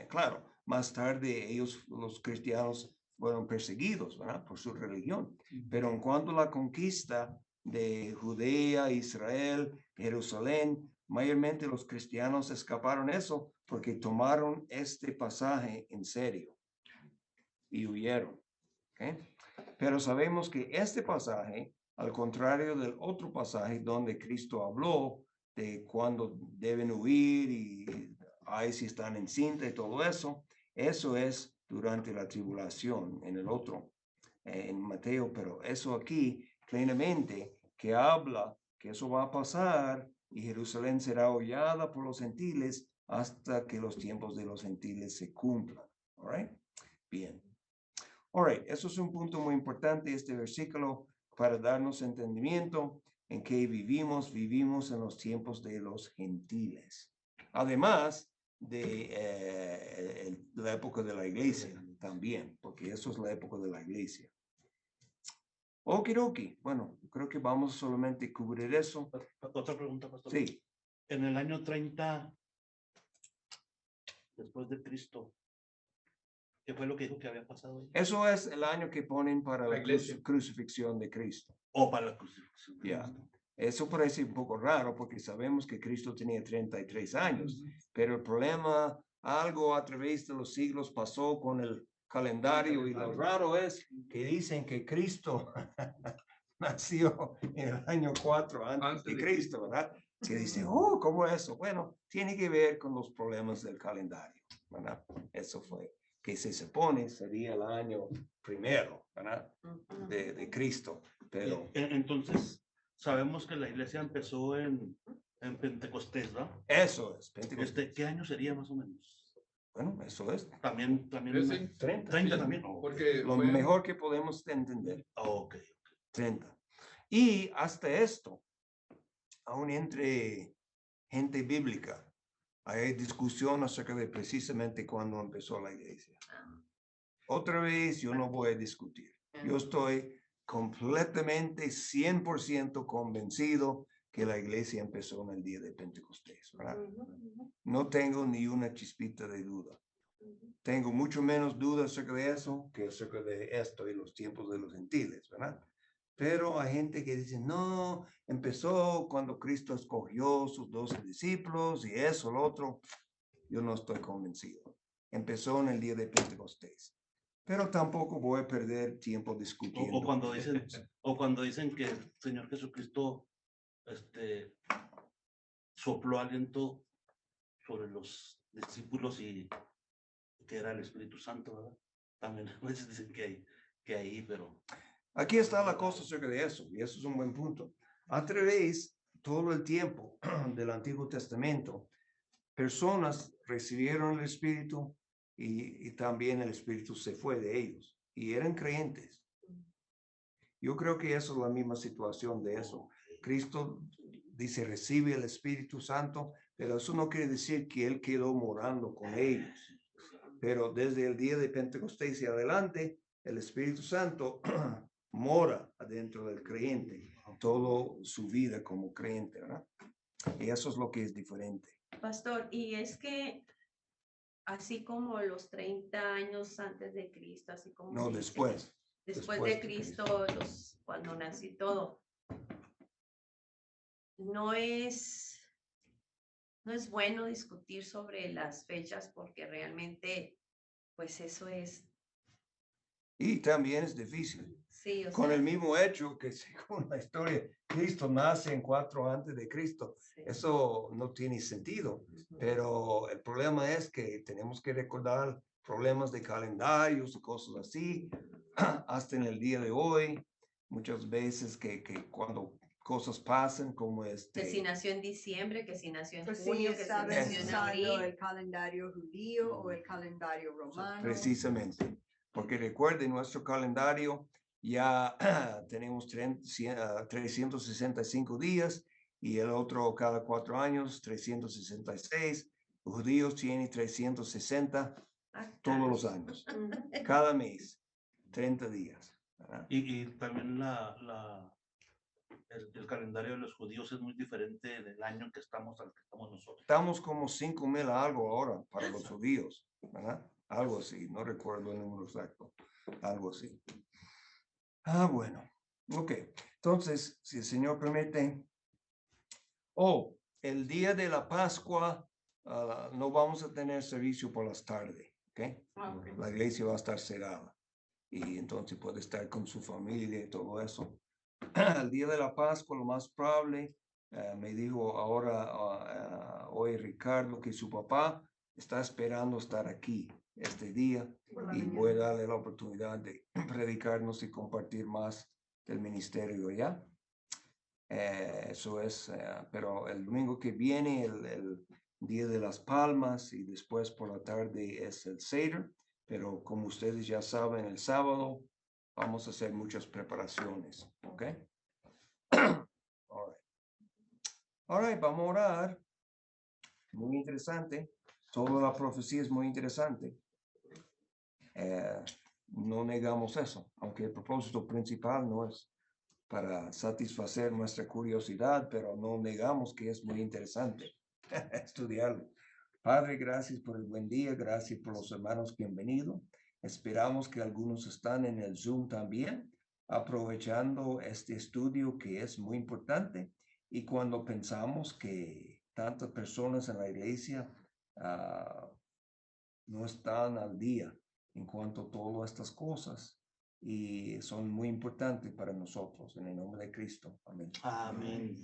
Claro, más tarde los cristianos, fueron perseguidos, ¿verdad? Por su religión. Pero en cuanto a la conquista de Judea, Israel, Jerusalén, mayormente los cristianos escaparon eso porque tomaron este pasaje en serio y huyeron. ¿Okay? Pero sabemos que este pasaje, al contrario del otro pasaje donde Cristo habló de cuando deben huir y ay, si están en cinta y todo eso es durante la tribulación en el otro, en Mateo, pero eso aquí claramente que habla que eso va a pasar y Jerusalén será hollada por los gentiles hasta que los tiempos de los gentiles se cumplan. All right? Bien. All right, eso es un punto muy importante, este versículo, para darnos entendimiento en que vivimos en los tiempos de los gentiles. Además de la época de la iglesia también, porque eso es la época de la iglesia. Okidoki, bueno, creo que vamos solamente a cubrir eso. Otra pregunta, pastor. Sí. En el año 30 después de Cristo, ¿qué fue lo que dijo que había pasado ahí? Eso es el año que ponen para la crucifixión de Cristo. O para la crucifixión. Ya. Eso parece un poco raro porque sabemos que Cristo tenía 33 años, pero el problema, algo a través de los siglos pasó con el calendario y lo raro es que dicen que Cristo nació en el año 4 antes de Cristo, ¿verdad? Que dicen, oh, ¿cómo eso? Bueno, tiene que ver con los problemas del calendario, ¿verdad? Eso fue, que se supone sería el año primero, ¿verdad? De Cristo, pero... Entonces, sabemos que la iglesia empezó en Pentecostés, ¿verdad? Eso es, Pentecostés. ¿Qué año sería más o menos? Bueno, eso es. También 30. 30 también. Porque lo mejor que podemos entender. Ok. 30. Y hasta esto, aún entre gente bíblica, hay discusión acerca de precisamente cuándo empezó la iglesia. Otra vez, yo no voy a discutir. Yo estoy completamente 100% convencido que la iglesia empezó en el día de Pentecostés, ¿verdad? No tengo ni una chispita de duda. Tengo mucho menos dudas acerca de eso que acerca de esto y los tiempos de los gentiles, ¿verdad? Pero hay gente que dice, no, empezó cuando Cristo escogió sus 12 discípulos y eso, lo otro. Yo no estoy convencido. Empezó en el día de Pentecostés. Pero tampoco voy a perder tiempo discutiendo. O cuando dicen que el Señor Jesucristo sopló aliento sobre los discípulos y que era el Espíritu Santo, ¿verdad? También a veces dicen que ahí, pero... Aquí está la cosa acerca de eso, y eso es un buen punto. A través, todo el tiempo del Antiguo Testamento, personas recibieron el Espíritu y también el Espíritu se fue de ellos, y eran creyentes. Yo creo que eso es la misma situación de eso. Cristo dice, recibe el Espíritu Santo, pero eso no quiere decir que Él quedó morando con ellos. Pero desde el día de Pentecostés y adelante, el Espíritu Santo mora adentro del creyente, toda su vida como creyente, ¿verdad? Y eso es lo que es diferente. Pastor, y es que así como los 30 años antes de Cristo, así como... No, después. Después de Cristo, cuando nací todo. No es bueno discutir sobre las fechas porque realmente, pues eso es... Y también es difícil. Sí, con el mismo hecho que según la historia, Cristo nace en 4 antes de Cristo. Sí. Eso no tiene sentido. Pero el problema es que tenemos que recordar problemas de calendarios y cosas así. Hasta en el día de hoy, muchas veces que cuando cosas pasan como que si nació en diciembre, que si nació en pues junio, sí, que si nació en abril. El calendario judío o el calendario romano. Precisamente, porque recuerden, nuestro calendario ya tenemos 365 días y el otro cada 4 años, 366. Los judíos tienen 360 todos los años, cada mes, 30 días. Y también el calendario de los judíos es muy diferente del año que estamos al que estamos nosotros. Estamos como 5,000 algo ahora para los judíos, ¿verdad? Algo así, no recuerdo el número exacto, algo así. Bueno, ok. Entonces, si el Señor permite, el día de la Pascua no vamos a tener servicio por las tardes, ¿ok? La iglesia va a estar cerrada y entonces puede estar con su familia y todo eso. El día de la Pascua, lo más probable, me dijo ahora hoy Ricardo que su papá está esperando estar aquí este día y voy a darle la oportunidad de predicarnos y compartir más del ministerio ya. Eso es, pero el domingo que viene, el Día de las Palmas y después por la tarde es el Seder, pero como ustedes ya saben, el sábado vamos a hacer muchas preparaciones, ¿ok? All right, vamos a orar. Muy interesante. Toda la profecía es muy interesante. No negamos eso, aunque el propósito principal no es para satisfacer nuestra curiosidad, pero no negamos que es muy interesante estudiarlo. Padre, gracias por el buen día, gracias por los hermanos que han venido. Esperamos que algunos están en el Zoom también, aprovechando este estudio que es muy importante. Y cuando pensamos que tantas personas en la iglesia no están al día en cuanto a todas estas cosas, y son muy importantes para nosotros, en el nombre de Cristo. Amén. Amén.